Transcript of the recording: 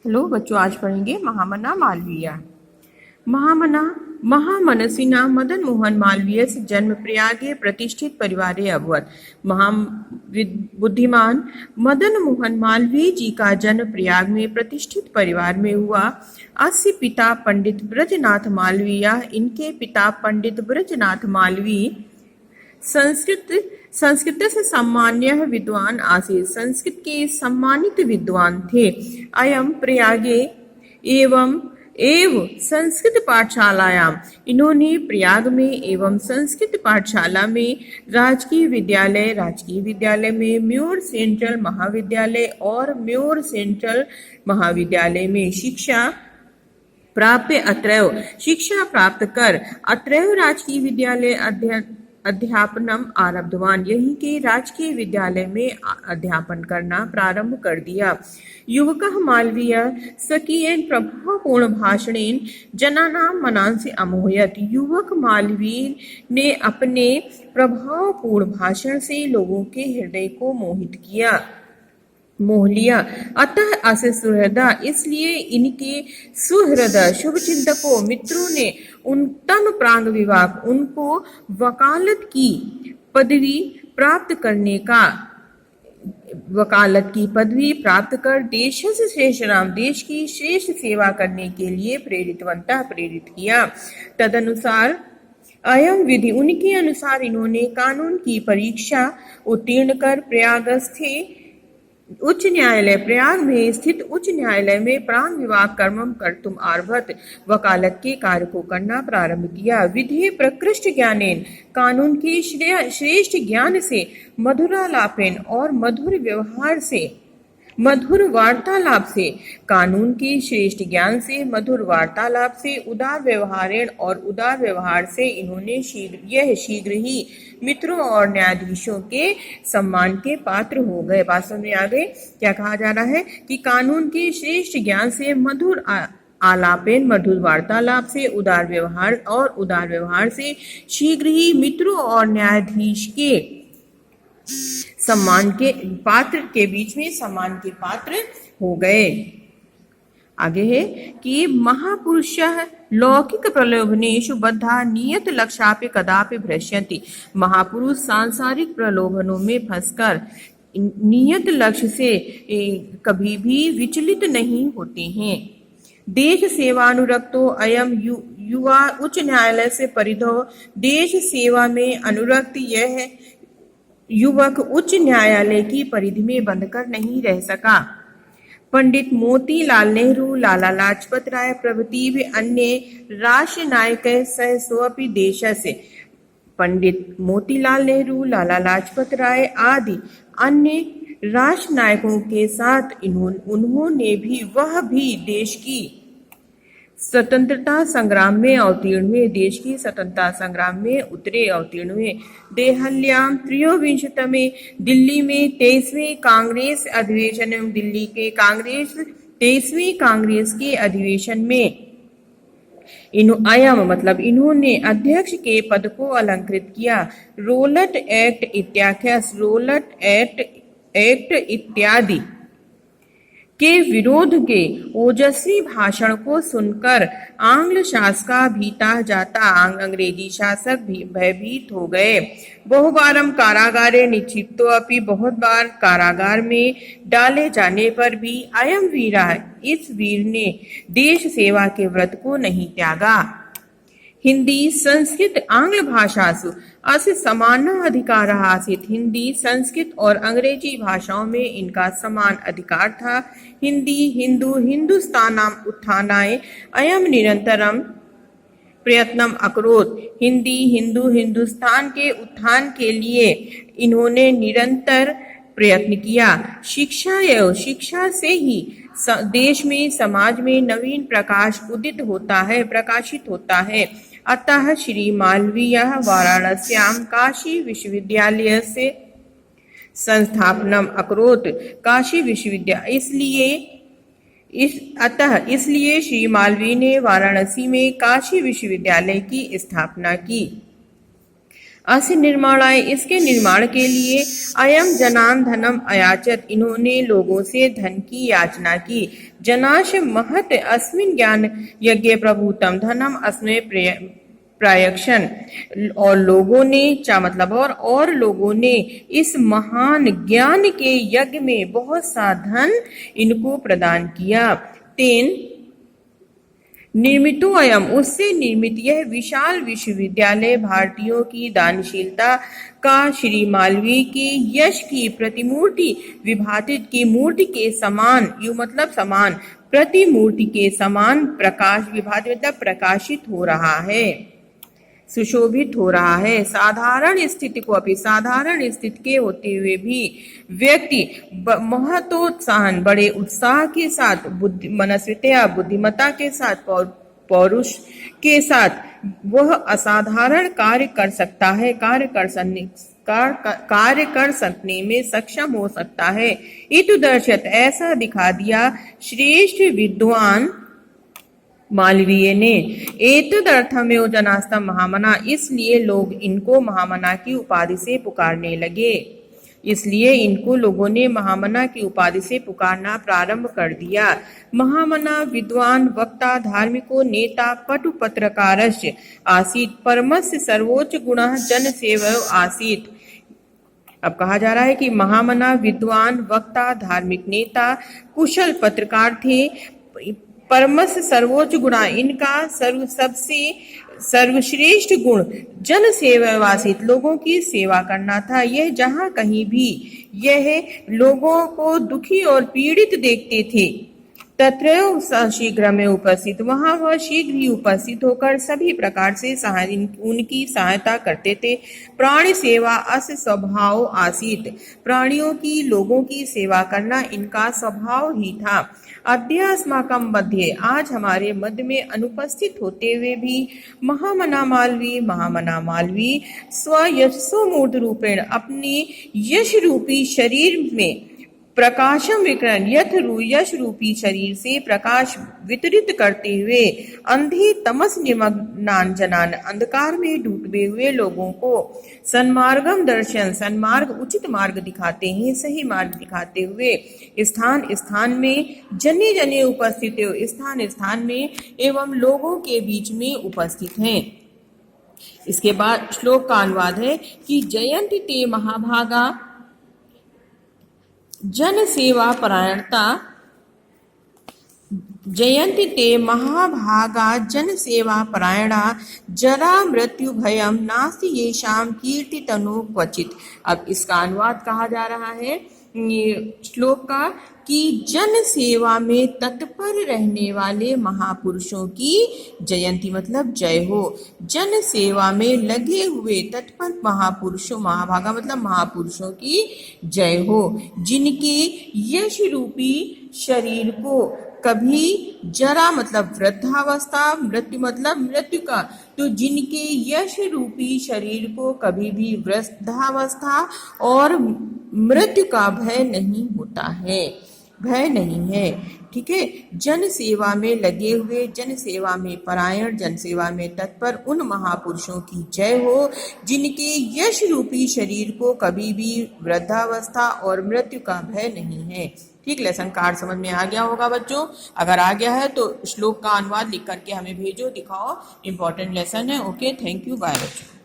Hello बच्चों, आज पढ़ेंगे महामना मालवीय। महामना महामनसिना मदन मोहन मालवीय से जन्म प्रयागे प्रतिष्ठित परिवारे अभवत। बुद्धिमान मदन मोहन मालवीय जी का जन्म प्रयाग में प्रतिष्ठित परिवार में हुआ। अस्य पिता पंडित ब्रजनाथ मालवीय, इनके पिता पंडित ब्रजनाथ मालवीय संस्कृत से सामान्य विद्वान आसीत्, संस्कृत के सम्मानित विद्वान थे। अयम प्रयागे एवं संस्कृत पाठशालायाम, इन्होंने प्रयाग में एवं संस्कृत पाठशाला में राजकीय विद्यालय में म्योर सेंट्रल महाविद्यालय और म्योर सेंट्रल महाविद्यालय में शिक्षा प्राप्त कर अत्रैव राजकीय विद्यालय अध्यापनम आरब्धवान, यहीं के राजकीय विद्यालय में अध्यापन करना प्रारंभ कर दिया। युवकः मालवीय स्वकीयेन प्रभावपूर्ण भाषणेन जनानां मनांसि अमोहयत्, युवक मालवीय ने अपने प्रभावपूर्ण भाषण से लोगों के हृदय को मोह लिया। अतः अस्य सुहृदा, इसलिए इनके सुहृद शुभचिंतकों मित्रों ने उत्तम प्रांग विवाह, उनको वकालत की पदवी प्राप्त कर देश से श्रेष्ठ नाम, देश की श्रेष्ठ सेवा करने के लिए प्रेरित किया। तदनुसार अयम विधि, उनके अनुसार इन्होंने कानून की परीक्षा उत्तीर्ण कर प्रयाग में स्थित उच्च न्यायालय में प्रांग विवाह कर्मम कर्तुम आरभत, वकालत के कार्य को करना प्रारंभ किया। विधि प्रकृष्ट ज्ञानेन, कानून के श्रेष्ठ ज्ञान से, मधुरालापेन और मधुर वार्तालाप से, कानून के श्रेष्ठ ज्ञान से, मधुर वार्तालाप से, उदार व्यवहारेण और उदार व्यवहार से इन्होंने शीघ्र ही मित्रों और न्यायाधीशों के सम्मान के पात्र हो गए। बात समझ में आ गई? क्या कहा जा रहा है कि कानून के श्रेष्ठ ज्ञान से, मधुर आलापेन, मधुर वार्तालाप से, उदार व्यवहार से शीघ्र ही मित्रों और न्यायाधीश के सम्मान के पात्र हो गए। आगे है कि महापुरुषः लौकिक प्रलोभनेषु बद्धा नियत लक्ष्यापि कदापि भ्रश्यन्ति, महापुरुष सांसारिक प्रलोभनों में फंसकर नियत लक्ष्य से कभी भी विचलित नहीं होते हैं। देश सेवानुरक्तो अयम युवा उच्च न्यायालय से परिधो, देश सेवा में अनुरक्त यह युवक उच्च न्यायालय की परिधि में बंधकर नहीं रह सका। पंडित मोतीलाल नेहरू, लाला लाजपत राय प्रभृति अन्य राष्ट्र नायक सह स्वपि देशस्य, पंडित मोतीलाल नेहरू, लाला लाजपत राय आदि अन्य राष्ट्र नायकों के साथ उन्होंने भी देश की स्वतंत्रता संग्राम में अवतीर्ण हुए, देश की स्वतंत्रता संग्राम में अवतीर्ण हुए। देहल्याम त्रयोविंशतमे, दिल्ली में 23वें कांग्रेस अधिवेशन, दिल्ली के 23वें कांग्रेस के अधिवेशन में इन्होंने अध्यक्ष के पद को अलंकृत किया। रोलट एक्ट इत्यादि के विरोध के ओजस्वी भाषण को सुनकर आंग्ल शासका भीता जाता, अंग्रेजी शासक भी भयभीत हो गए। बहुबारम कारागारे निक्षिप्तो अपि, बहुत बार कारागार में डाले जाने पर भी अयम वीरा, इस वीर ने देश सेवा के व्रत को नहीं त्यागा। हिंदी संस्कृत आंग्ल भाषासु अस्य समानः अधिकारः आसीत्, हिंदी संस्कृत और अंग्रेजी भाषाओं में इनका समान अधिकार था। हिंदुस्तानाम उत्थानाय अयम निरंतरम प्रयत्नम अकरोत्, हिंदुस्तान के उत्थान के लिए इन्होंने निरंतर प्रयत्न किया। शिक्षा से ही देश में, समाज में नवीन प्रकाश प्रकाशित होता है। अतः श्री मालवीय वाराणस्यां काशी विश्वविद्यालय से संस्थापनम अकरोत्, काशी विश्वविद्यालय इसलिए श्री मालवीय ने वाराणसी में काशी विश्वविद्यालय की स्थापना की। अस्य निर्माणाय, इसके निर्माण के लिए, अयम जनान धनम अयाचत, इन्होंने लोगों से धन की याचना की। जनाश महत अस्मिन ज्ञान यज्ञ प्रभुतम धनम अस्मै प्रायक्षण, और लोगों ने क्या मतलब और लोगों ने इस महान ज्ञान के यज्ञ में बहुत सा धन इनको प्रदान किया। तेन निर्मितो अयम, उससे निर्मित यह विशाल विश्वविद्यालय भारतीयों की दानशीलता का, श्री मालवीय के यश की प्रतिमूर्ति विभातित की मूर्ति के समान, यू मतलब समान, प्रतिमूर्ति के समान प्रकाश, विभातित मतलब प्रकाशित हो रहा है, सुशोभित हो रहा है। साधारण स्थिति को अपनी, साधारण स्थिति के होते हुए भी व्यक्ति महतोत्साहन, बड़े उत्साह के साथ, मनस्वितया बुद्धिमत्ता के साथ, पौरुष के साथ वह असाधारण कार्य कर सकता है, कार्य कर सकने में सक्षम हो सकता है। इतुदर्शत, ऐसा दिखा दिया श्रेष्ठ विद्वान मालवीय ने। एतदर्थमेव जनास्तम महामना, इसलिए लोग इनको महामना की उपाधि से पुकारने लगे, इसलिए इनको लोगों ने महामना की उपाधि से पुकारना प्रारंभ कर दिया। महामना विद्वान, वक्ता, धार्मिको, नेता, पटु, पत्रकारस्य आसीत्, परमस्य सर्वोच्च गुणः जन सेवयो आसीत्। अब कहा जा रहा है कि महामना विद्वान, वक्ता, धार्मिक नेता, कुशल पत्रकार थे। परमस सर्वोच्च गुणा, इनका सबसे सर्वश्रेष्ठ गुण जन सेवावासित, लोगों की सेवा करना था। यह जहां कहीं भी यह लोगों को दुखी और पीड़ित देखते थे, तत्रैव शीघ्र में उपस्थित, वहां वह शीघ्र ही उपस्थित होकर सभी प्रकार से उनकी सहायता करते थे। प्राणी सेवा अस स्वभाव आसीत, प्राणियों की, लोगों की सेवा करना इनका स्वभाव ही था। अध्यात्माकम मध्य, आज हमारे मध्य में अनुपस्थित होते हुए भी महामना मालवीय स्वयशोमूर्त रूपेण, अपनी यश रूपी शरीर में प्रकाशम विकरण, यश रूपी शरीर से प्रकाश वितरित करते हुए अंधे तमस निमग्नान जनान, अंधकार में डूबे हुए लोगों को सन्मार्गम दर्शन, सन्मार्ग उचित मार्ग दिखाते हैं, सही मार्ग दिखाते हुए स्थान स्थान में, जने जने उपस्थित हो, स्थान स्थान में एवं लोगों के बीच में उपस्थित हैं। इसके बाद श्लोक का अनुवाद है कि जयंती ते महाभागा जन सेवा परायणता, जयंती ते महाभागा जन सेवा परायणा, जरा मृत्यु भयम नास्ति येषाम कीर्ति तनु क्वचित। अब इसका अनुवाद कहा जा रहा है श्लोक का कि जन सेवा में तत्पर रहने वाले महापुरुषों की जयंती मतलब जय हो। जन सेवा में लगे हुए तत्पर महापुरुषों, महाभागा मतलब महापुरुषों की जय हो, जिनके यश रूपी शरीर को कभी, जरा मतलब वृद्धावस्था, मृत्यु मतलब मृत्यु का, तो जिनके यश रूपी शरीर को कभी भी वृद्धावस्था और मृत्यु का भय नहीं होता है, भय नहीं है। ठीक है, जन सेवा में लगे हुए, जन सेवा में परायण, जन सेवा में तत्पर उन महापुरुषों की जय हो, जिनके यश रूपी शरीर को कभी भी वृद्धावस्था और मृत्यु का भय नहीं है। ठीक, लेसन का अर्थ समझ में आ गया होगा बच्चों। अगर आ गया है तो श्लोक का अनुवाद लिख करके हमें भेजो, दिखाओ, इंपॉर्टेंट लेसन है। ओके, थैंक यू, बाय बच्चों।